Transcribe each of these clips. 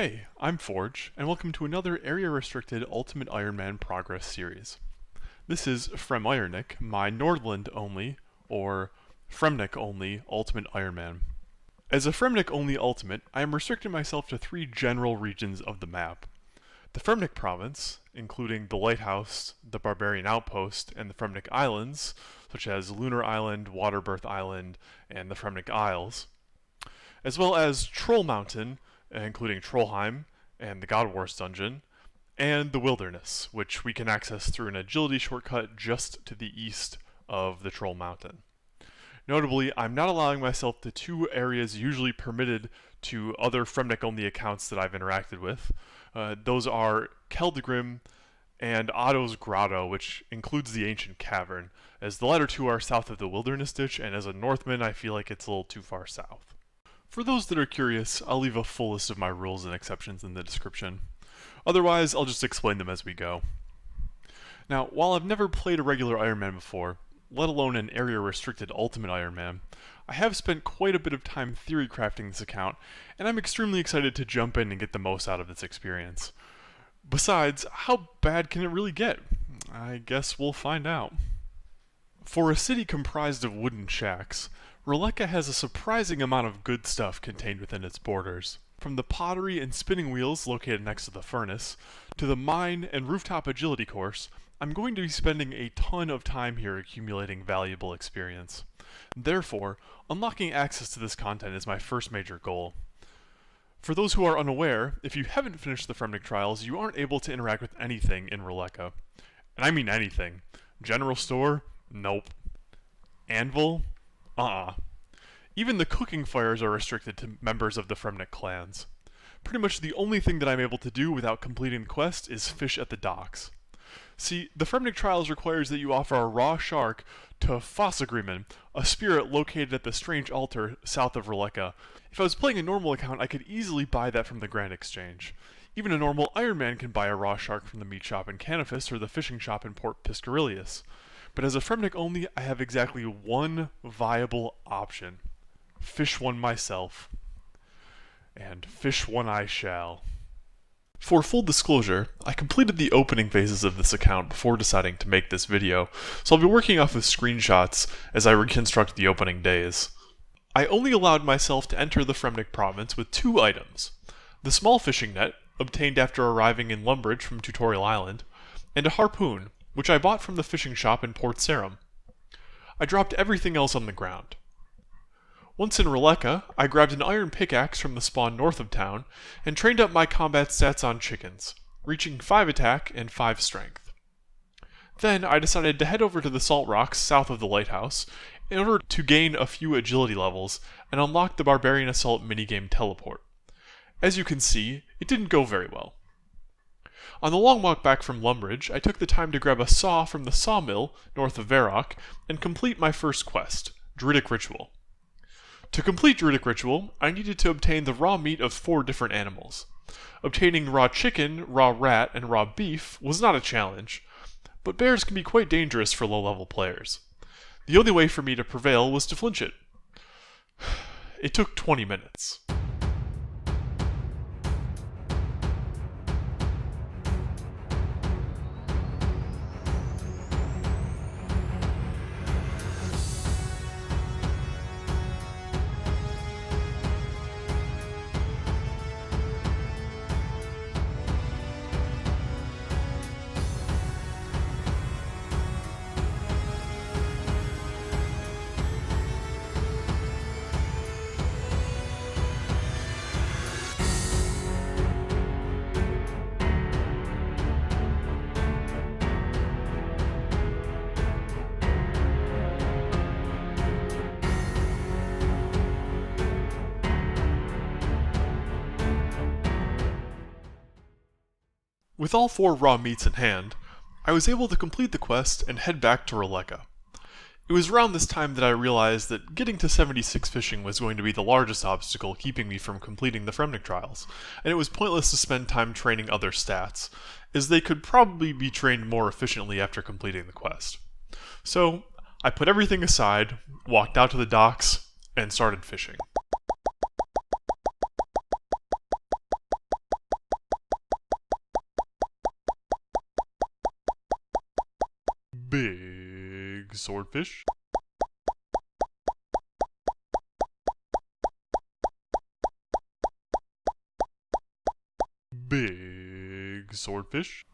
Hey, I'm Forge, and welcome to another area-restricted Ultimate Ironman Progress series. This is Fremennik, my Nordland-only, or Fremennik-only Ultimate Ironman. As a Fremennik-only Ultimate, I am restricting myself to 3 general regions of the map. The Fremennik province, including the Lighthouse, the Barbarian Outpost, and the Fremennik Islands, such as Lunar Island, Waterbirth Island, and the Fremennik Isles, as well as Troll Mountain, including Trollheim and the God Wars dungeon, and the Wilderness, which we can access through an agility shortcut just to the east of the Troll Mountain. Notably, I'm not allowing myself to 2 areas usually permitted to other Fremennik-only accounts that I've interacted with. Those are Keldgrim and Otto's Grotto, which includes the Ancient Cavern, as the latter 2 are south of the Wilderness Ditch, and as a Northman I feel like it's a little too far south. For those that are curious, I'll leave a full list of my rules and exceptions in the description. Otherwise, I'll just explain them as we go. Now, while I've never played a regular Ironman before, let alone an area-restricted Ultimate Ironman, I have spent quite a bit of time theory crafting this account, and I'm extremely excited to jump in and get the most out of this experience. Besides, how bad can it really get? I guess we'll find out. For a city comprised of wooden shacks, Roleka has a surprising amount of good stuff contained within its borders. From the pottery and spinning wheels located next to the furnace, to the mine and rooftop agility course, I'm going to be spending a ton of time here accumulating valuable experience. Therefore, unlocking access to this content is my first major goal. For those who are unaware, if you haven't finished the Fremennik trials, you aren't able to interact with anything in Roleka. And I mean anything. General store? Nope. Anvil? Even the cooking fires are restricted to members of the Fremennik clans. Pretty much the only thing that I'm able to do without completing the quest is fish at the docks. See, the Fremennik Trials requires that you offer a raw shark to Fossagriman, a spirit located at the strange altar south of Roleka. If I was playing a normal account, I could easily buy that from the Grand Exchange. Even a normal Ironman can buy a raw shark from the meat shop in Canifis or the fishing shop in Port Piscarilius. But as a Fremennik only, I have exactly one viable option. Fish one myself. And fish one I shall. For full disclosure, I completed the opening phases of this account before deciding to make this video, so I'll be working off of screenshots as I reconstruct the opening days. I only allowed myself to enter the Fremennik province with 2 items. The small fishing net, obtained after arriving in Lumbridge from Tutorial Island, and a harpoon, which I bought from the fishing shop in Port Sarum. I dropped everything else on the ground. Once in Roleka, I grabbed an iron pickaxe from the spawn north of town, and trained up my combat stats on chickens, reaching 5 attack and 5 strength. Then I decided to head over to the salt rocks south of the lighthouse, in order to gain a few agility levels, and unlock the Barbarian Assault minigame teleport. As you can see, it didn't go very well. On the long walk back from Lumbridge, I took the time to grab a saw from the sawmill north of Varrock and complete my first quest, Druidic Ritual. To complete Druidic Ritual, I needed to obtain the raw meat of 4 different animals. Obtaining raw chicken, raw rat, and raw beef was not a challenge, but bears can be quite dangerous for low-level players. The only way for me to prevail was to flinch it. It took 20 minutes. With all 4 raw meats in hand, I was able to complete the quest and head back to Roleka. It was around this time that I realized that getting to 76 fishing was going to be the largest obstacle keeping me from completing the Fremennik trials, and it was pointless to spend time training other stats, as they could probably be trained more efficiently after completing the quest. So, I put everything aside, walked out to the docks, and started fishing. Big swordfish. Big swordfish.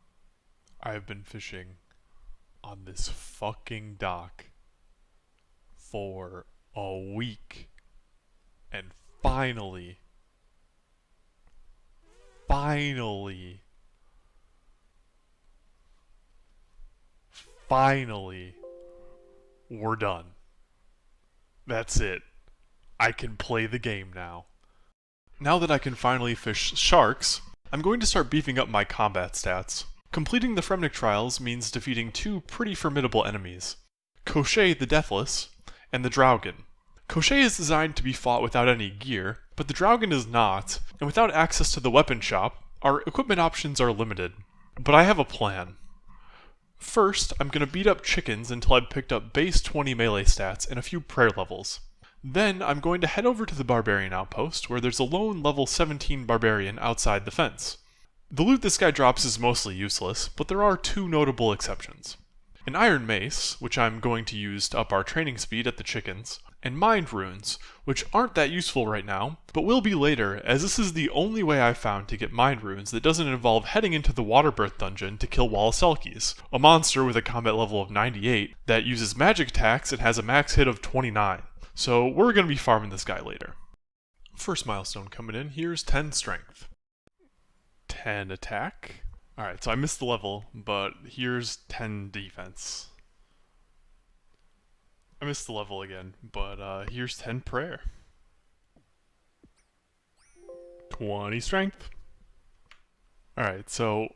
I have been fishing on this fucking dock for a week. And finally, we're done. That's it. I can play the game now. Now that I can finally fish sharks, I'm going to start beefing up my combat stats. Completing the Fremennik trials means defeating two pretty formidable enemies, Koshay the Deathless and the Draugen. Koshay is designed to be fought without any gear, but the Draugen is not, and without access to the weapon shop, our equipment options are limited. But I have a plan. First, I'm going to beat up chickens until I've picked up base 20 melee stats and a few prayer levels. Then I'm going to head over to the Barbarian Outpost, where there's a lone level 17 barbarian outside the fence. The loot this guy drops is mostly useless, but there are two notable exceptions. An iron mace, which I'm going to use to up our training speed at the chickens, and mind runes, which aren't that useful right now, but will be later, as this is the only way I've found to get mind runes that doesn't involve heading into the Waterbirth dungeon to kill Wallaselkies, a monster with a combat level of 98 that uses magic attacks and has a max hit of 29. So we're going to be farming this guy later. First milestone coming in, here's 10 strength. 10 attack. Alright, so I missed the level, but here's 10 defense. I missed the level again, but here's 10 prayer. 20 strength. Alright, so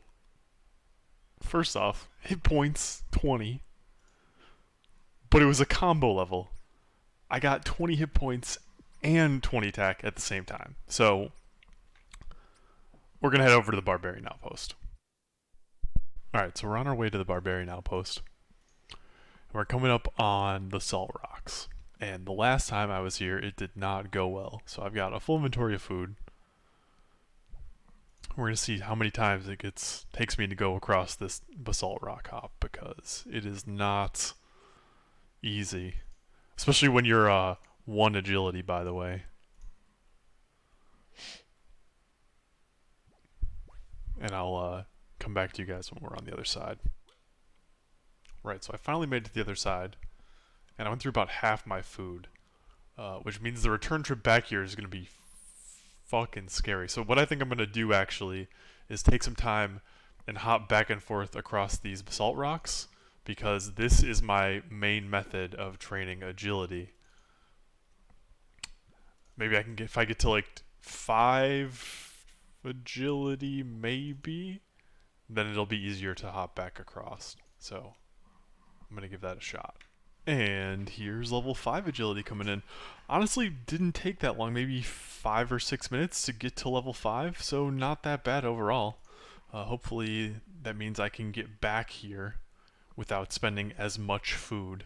first off, hit points 20, but it was a combo level. I got 20 hit points and 20 attack at the same time. So we're going to head over to the Barbarian Outpost. Alright, so we're on our way to the Barbarian Outpost. We're coming up on the Salt Rocks. And the last time I was here, it did not go well. So I've got a full inventory of food. We're going to see how many times it takes me to go across this basalt rock hop, because it is not easy. Especially when you're 1 agility, by the way. And I'll come back to you guys when we're on the other side. Right, so I finally made it to the other side, and I went through about half my food, which means the return trip back here is going to be fucking scary. So what I think I'm going to do, actually, is take some time and hop back and forth across these basalt rocks, because this is my main method of training agility. Maybe I can get, if I get to like 5 agility, maybe, then it'll be easier to hop back across. So I'm going to give that a shot. And here's level 5 agility coming in. Honestly, didn't take that long, maybe 5 or 6 minutes to get to level 5, so not that bad overall. Hopefully that means I can get back here without spending as much food.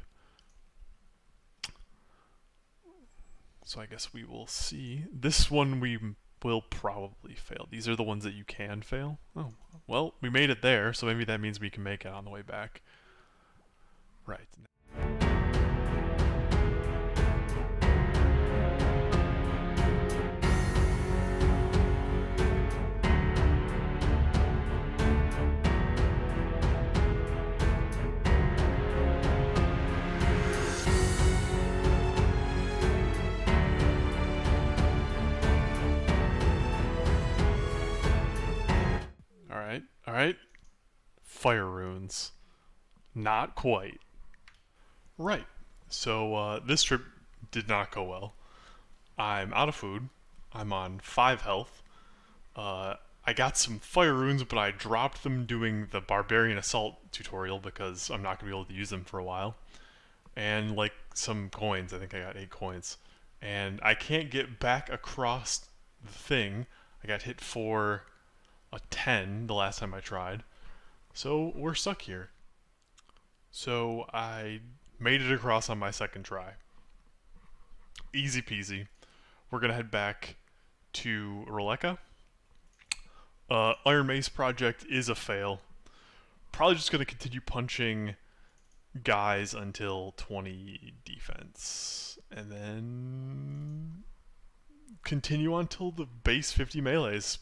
So I guess we will see. This one we will probably fail. These are the ones that you can fail. Oh, well, we made it there, so maybe that means we can make it on the way back. Right. Alright. Fire runes. Not quite. Right. So, this trip did not go well. I'm out of food. I'm on 5 health. I got some fire runes, but I dropped them doing the Barbarian Assault tutorial because I'm not going to be able to use them for a while. And, like, some coins. I think I got 8 coins. And I can't get back across the thing. I got hit for a 10 the last time I tried. So we're stuck here. So I made it across on my second try. Easy peasy. We're gonna head back to Roleka. Iron Mace project is a fail. Probably just gonna continue punching guys until 20 defense, and then continue until the base 50 melees,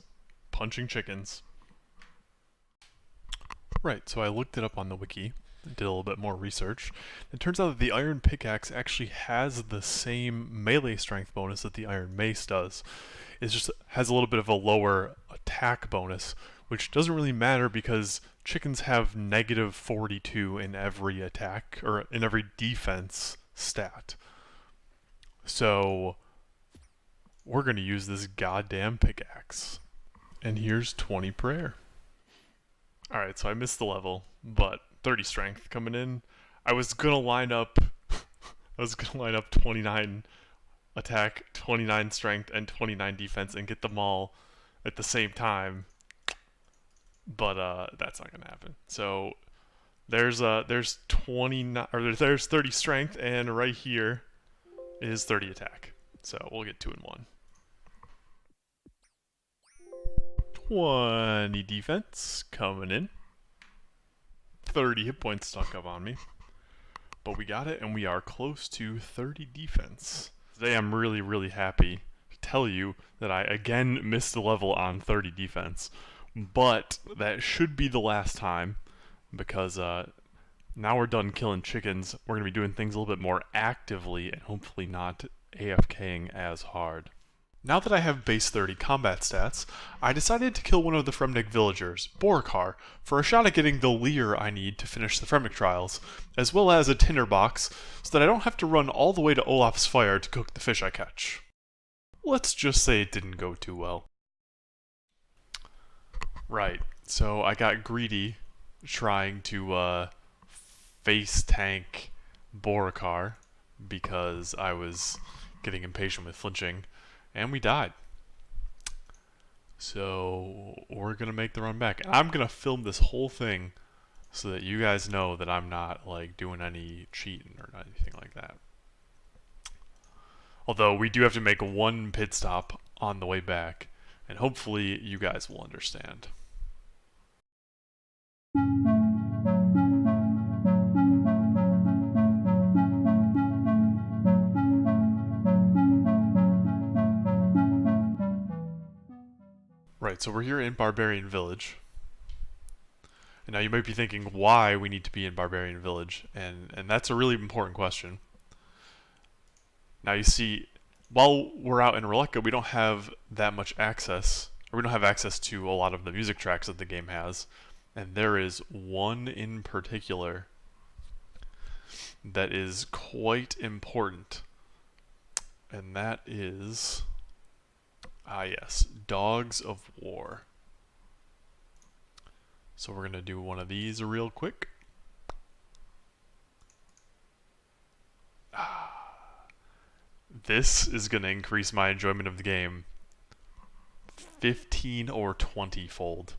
punching chickens. Right, so I looked it up on the wiki, did a little bit more research. It turns out that the Iron Pickaxe actually has the same melee strength bonus that the Iron Mace does. It just has a little bit of a lower attack bonus, which doesn't really matter because chickens have negative 42 in every attack, or in every defense stat. So we're going to use this goddamn pickaxe. And here's 20 prayer. Alright, so I missed the level, but 30 strength coming in. I was gonna line up 29 attack, 29 strength, and 29 defense and get them all at the same time. But that's not gonna happen. So there's 29 or there's 30 strength, and right here is 30 attack. So we'll get 2 in 1. 20 defense coming in. 30 hit points stuck up on me. But we got it, and we are close to 30 defense. Today I'm really, really happy to tell you that I again missed the level on 30 defense. But that should be the last time, because now we're done killing chickens. We're going to be doing things a little bit more actively and hopefully not AFKing as hard. Now that I have base 30 combat stats, I decided to kill one of the Fremennik villagers, Borkar, for a shot at getting the leer I need to finish the Fremennik trials, as well as a tinderbox, so that I don't have to run all the way to Olaf's fire to cook the fish I catch. Let's just say it didn't go too well. Right, so I got greedy trying to face tank Borkar because I was getting impatient with flinching. And we died. So we're going to make the run back. And I'm going to film this whole thing so that you guys know that I'm not like doing any cheating or anything like that. Although we do have to make one pit stop on the way back. And hopefully you guys will understand. Right, so we're here in Barbarian Village. And now you might be thinking why we need to be in Barbarian Village, and that's a really important question. Now you see, while we're out in Roleka, we don't have that much access, or we don't have access to a lot of the music tracks that the game has. And there is one in particular that is quite important. And that is... yes, Dogs of War. So we're going to do one of these real quick. This is going to increase my enjoyment of the game 15 or 20 fold.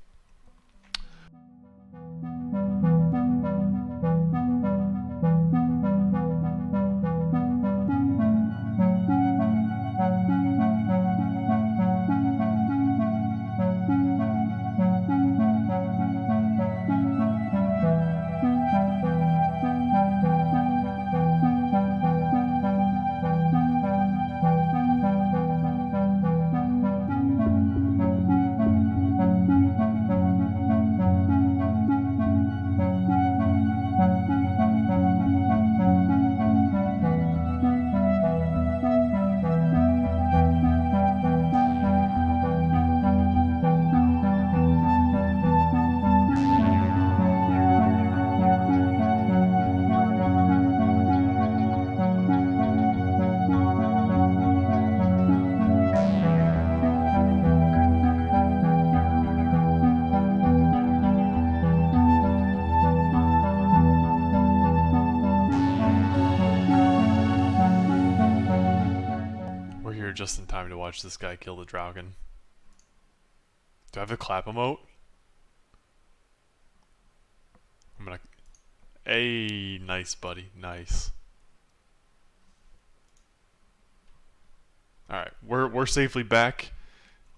Just in time to watch this guy kill the dragon. Do I have a clap emote? I'm gonna... Hey, nice buddy, nice. Alright, we're safely back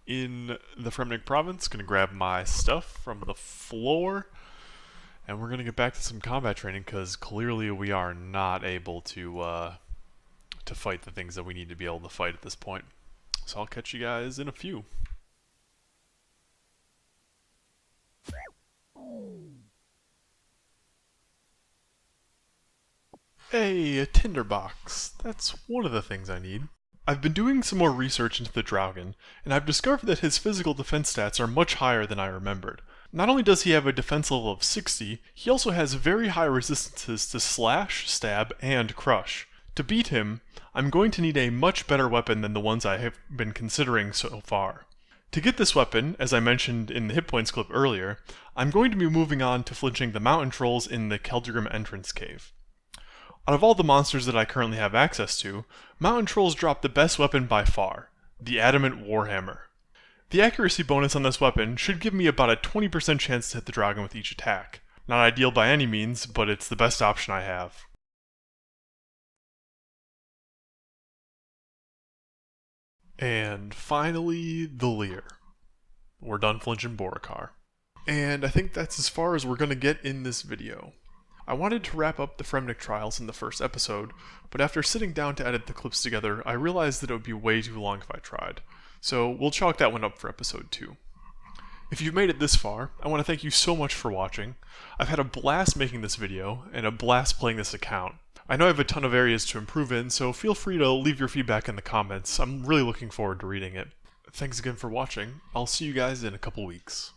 in the Fremennik province. Gonna grab my stuff from the floor. And we're going to get back to some combat training because clearly we are not able to fight the things that we need to be able to fight at this point. So I'll catch you guys in a few. Hey, a tinderbox. That's one of the things I need. I've been doing some more research into the Draugr, and I've discovered that his physical defense stats are much higher than I remembered. Not only does he have a defense level of 60, he also has very high resistances to slash, stab, and crush. To beat him, I'm going to need a much better weapon than the ones I have been considering so far. To get this weapon, as I mentioned in the hit points clip earlier, I'm going to be moving on to flinching the mountain trolls in the Keldrgrim entrance cave. Out of all the monsters that I currently have access to, mountain trolls drop the best weapon by far, the Adamant Warhammer. The accuracy bonus on this weapon should give me about a 20% chance to hit the dragon with each attack. Not ideal by any means, but it's the best option I have. And finally, the Leer. We're done flinching Borikar. And I think that's as far as we're going to get in this video. I wanted to wrap up the Fremennik trials in the first episode, but after sitting down to edit the clips together, I realized that it would be way too long if I tried. So we'll chalk that one up for episode 2. If you've made it this far, I want to thank you so much for watching. I've had a blast making this video, and a blast playing this account. I know I have a ton of areas to improve in, so feel free to leave your feedback in the comments. I'm really looking forward to reading it. Thanks again for watching. I'll see you guys in a couple weeks.